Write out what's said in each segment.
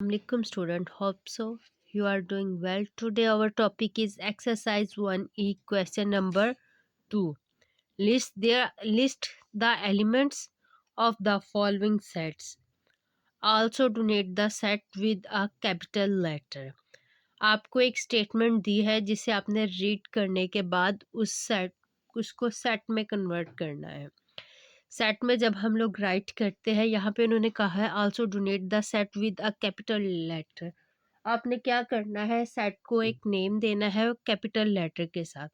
Assalamualaikum student, hope so you are doing well. Today our topic is exercise 1e question number 2. List the elements of the following sets. Also donate the set with a capital letter. आपको एक statement दी है जिसे आपने read करने के बाद उसको set में कन्वर्ट करना है। सेट में जब हम लोग राइट करते हैं, यहाँ पे उन्होंने कहा है also denote the set with a capital letter. आपने क्या करना है, सेट को एक नेम देना है कैपिटल लेटर के साथ।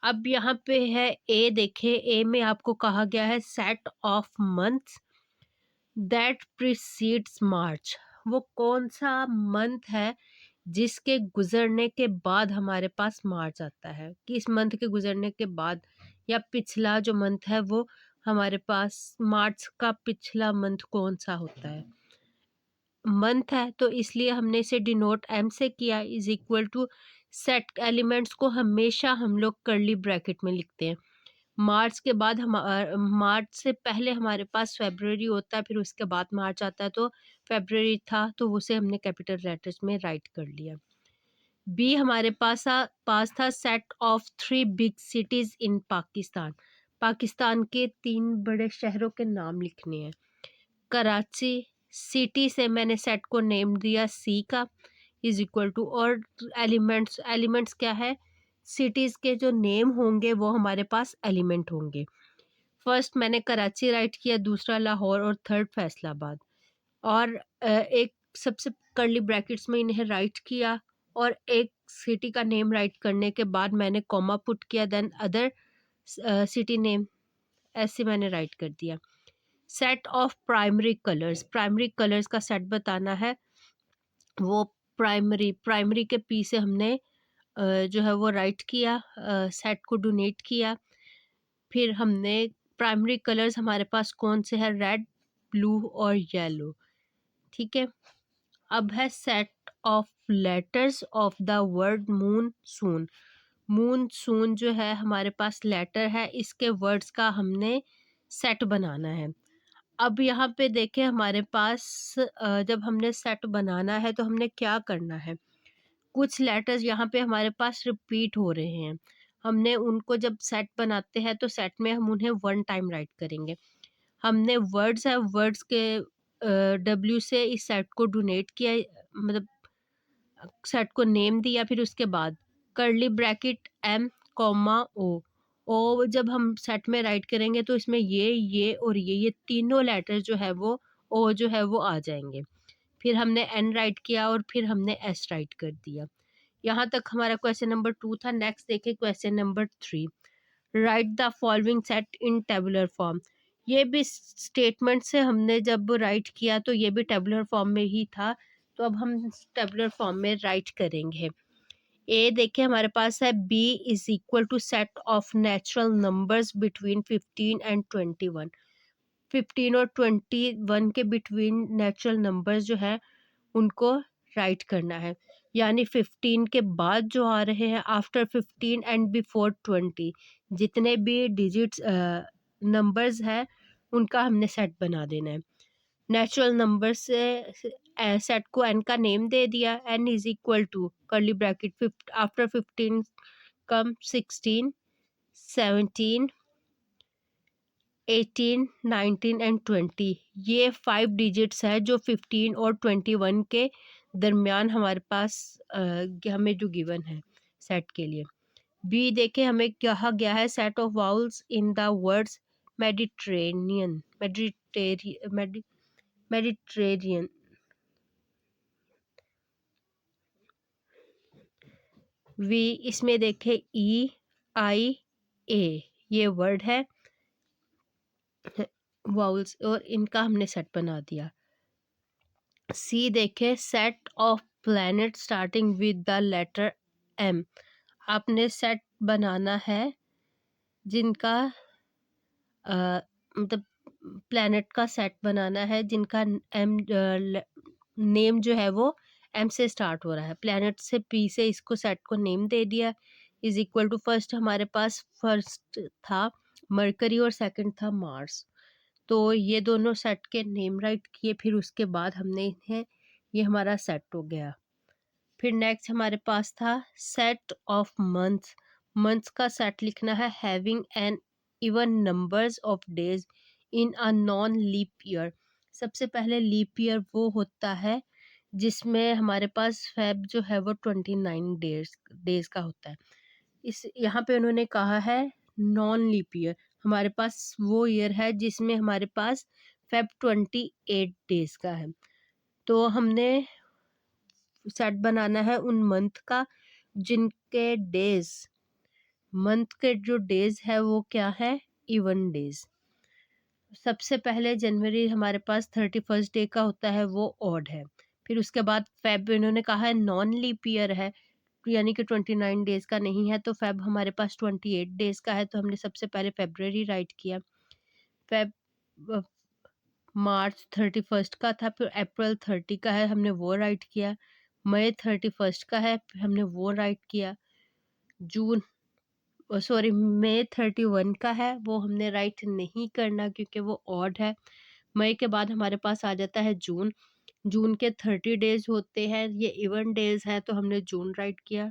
अब यहाँ पे है ए, देखे ए में आपको कहा गया है set of months that precedes March. वो कौन सा मंथ है जिसके गुजरने के बाद हमारे पास मार्च आता है, कि इस मंथ के गुजरने के बाद या पिछला जो मंथ है वो हमारे पास मार्च का पिछला मंथ कौन सा होता है, मंथ है, तो इसलिए हमने इसे डिनोट एम से किया। Is equal to set elements को हमेशा हम लोग कर्ली ब्रैकेट में लिखते हैं। मार्च के बाद मार्च से पहले हमारे पास फेब्रुअरी होता है, फिर उसके बाद मार्च आता है, तो फेब्रुअरी था तो उसे हमने कैपिटल लेटर्स में राइट कर लिया। बी हमारे पास था set of 3 big cities in Pakistan. Pakistan के 3 बड़े शहरों के नाम लिखने हैं। कराची सिटी से मैंने सेट को नेम दिया सी का, इज इक्वल टू, और एलिमेंट्स क्या है, सिटीज़ के जो नेम होंगे वो हमारे पास एलिमेंट होंगे। फर्स्ट मैंने कराची राइट किया, दूसरा लाहौर और थर्ड फैसलाबाद। और एक सबसे कर्ली ब्रैकेट्स में इन्हें राइट किया और एक सिटी का नेम राइट करने के बाद मैंने कॉमा पुट किया, देन अदर सिटी नेम, ऐसे मैंने राइट कर दिया। सेट ऑफ प्राइमरी कलर्स का सेट बताना है। वो प्राइमरी के पी से हमने जो है वो राइट किया, सेट को डोनेट किया। फिर हमने प्राइमरी कलर्स हमारे पास कौन से हैं, रेड, ब्लू और येलो। ठीक है, अब है set of letters of the word monsoon. Monsoon जो है हमारे पास लेटर है, इसके वर्ड्स का हमने सेट बनाना है। अब यहाँ पे देखें हमारे पास जब हमने सेट बनाना है तो हमने क्या करना है, कुछ लेटर्स यहाँ पे हमारे पास रिपीट हो रहे हैं। हमने उनको जब सेट बनाते हैं तो सेट में हम उन्हें 1 टाइम राइट करेंगे। हमने वर्ड्स है, वर्ड्स के डब्ल्यू से इस सेट को डोनेट किया, मतलब सेट को नेम दिया, फिर उसके बाद कर्ली ब्रैकेट एम कॉमा ओ जब हम सेट में राइट करेंगे तो इसमें ये और ये तीनों लेटर जो है वो ओ जो है वो आ जाएंगे। फिर हमने एन राइट किया और फिर हमने एस राइट कर दिया। यहाँ तक हमारा क्वेश्चन नंबर 2 था। नेक्स्ट देखिए question number 3। Right the following set in tabular form. ये भी स्टेटमेंट से हमने जब राइट किया तो ये भी टेबुलर फॉर्म में ही था, तो अब हम टेबुलर फॉर्म में राइट करेंगे। ए देखिए हमारे पास है B is equal to set of natural numbers between 15 and 21। 15 और 21 के बिटवीन नेचुरल नंबर्स जो है उनको राइट करना है, यानी 15 के बाद जो आ रहे हैं, आफ्टर 15 एंड बिफोर 20, जितने भी डिजिट्स नंबर्स हैं उनका हमने सेट बना देना है। नेचुरल नंबर से सेट को एन का नेम दे दिया, N is equal to curly bracket after 15 comma 16, 17, 18, 19 and 20। ये 5 डिजिट्स है जो 15 और 21 के दरमियान हमारे पास हमें जो गिवन है सेट के लिए। बी देखे हमें कहा गया है set of vowels in the words Mediterranean, Mediterranean. वी इसमें देखे ई आई ए ये वर्ड है वाउल्स, और इनका हमने सेट बना दिया। सी देखे set of planet starting with the letter M. आपने सेट बनाना है जिनका मतलब प्लैनेट का सेट बनाना है जिनका एम नेम जो है वो एम से स्टार्ट हो रहा है। प्लैनेट से पी से इसको सेट को नेम दे दिया। इज इक्वल टू फर्स्ट हमारे पास फर्स्ट था मरकरी और सेकंड था मार्स, तो ये दोनों सेट के नेम राइट किए। फिर उसके बाद हमने इन्हें ये हमारा सेट हो गया। फिर नेक्स्ट हमारे पास था सेट ऑफ मंथ्स। मंथ्स का सेट लिखना है having an even numbers of days in a non leap year. सबसे पहले लीप ईयर वो होता है जिसमें हमारे पास फेब जो है वो 29 डेज डेज का होता है। इस यहाँ पे उन्होंने कहा है नॉन लीप ईयर, हमारे पास वो ईयर है जिसमें हमारे पास फेब 28 डेज का है। तो हमने सेट बनाना है उन मंथ का जिनके डेज, मंथ के जो डेज है वो क्या है, इवन डेज। सबसे पहले जनवरी हमारे पास 31st डे का होता है, वो ऑड है। फिर उसके बाद फेब इन्होंने कहा है नॉन लीप ईयर है, यानी कि 29 डेज का नहीं है, तो फेब हमारे पास 28 डेज का है, तो हमने सबसे पहले फेब्रवरी राइट किया। फेब मार्च 31st का था, फिर अप्रैल 30 का है, हमने वो राइट किया। मई 31st का है, फिर हमने वो राइट किया। जून सॉरी मई 31 का है, वो हमने राइट नहीं करना क्योंकि वो ऑड है। मई के बाद हमारे पास आ जाता है जून। जून के 30 डेज होते हैं, ये इवन डेज है, तो हमने जून राइट किया।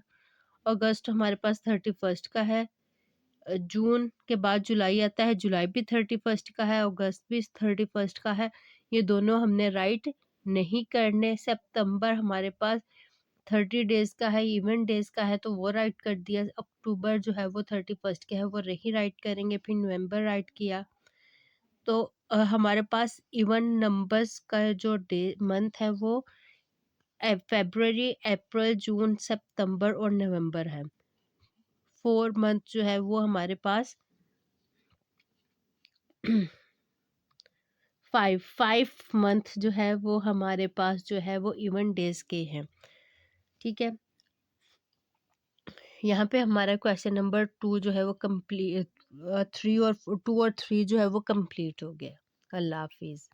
अगस्त हमारे पास 31st का है। जून के बाद जुलाई आता है, जुलाई भी 31st का है, अगस्त भी 31st का है, ये दोनों हमने राइट नहीं करने। सितंबर हमारे पास 30 डेज का है, इवन डेज का है, तो वो राइट कर दिया। अक्टूबर जो है वो 31st का है, वो नहीं राइट करेंगे। फिर नवंबर राइट किया। तो हमारे पास इवन नंबर्स का जो डे मंथ है वो फेब्रुअरी, अप्रैल, जून, सितंबर और नवंबर है। 4 मंथ जो है वो हमारे पास 5 मंथ जो है वो हमारे पास जो है वो इवन डेज के हैं। ठीक है, यहाँ पे हमारा क्वेश्चन नंबर 2 जो है वो कंप्लीट, 3 और 2 और 3 जो है वो कंप्लीट हो गया। अल्लाह हाफिज़।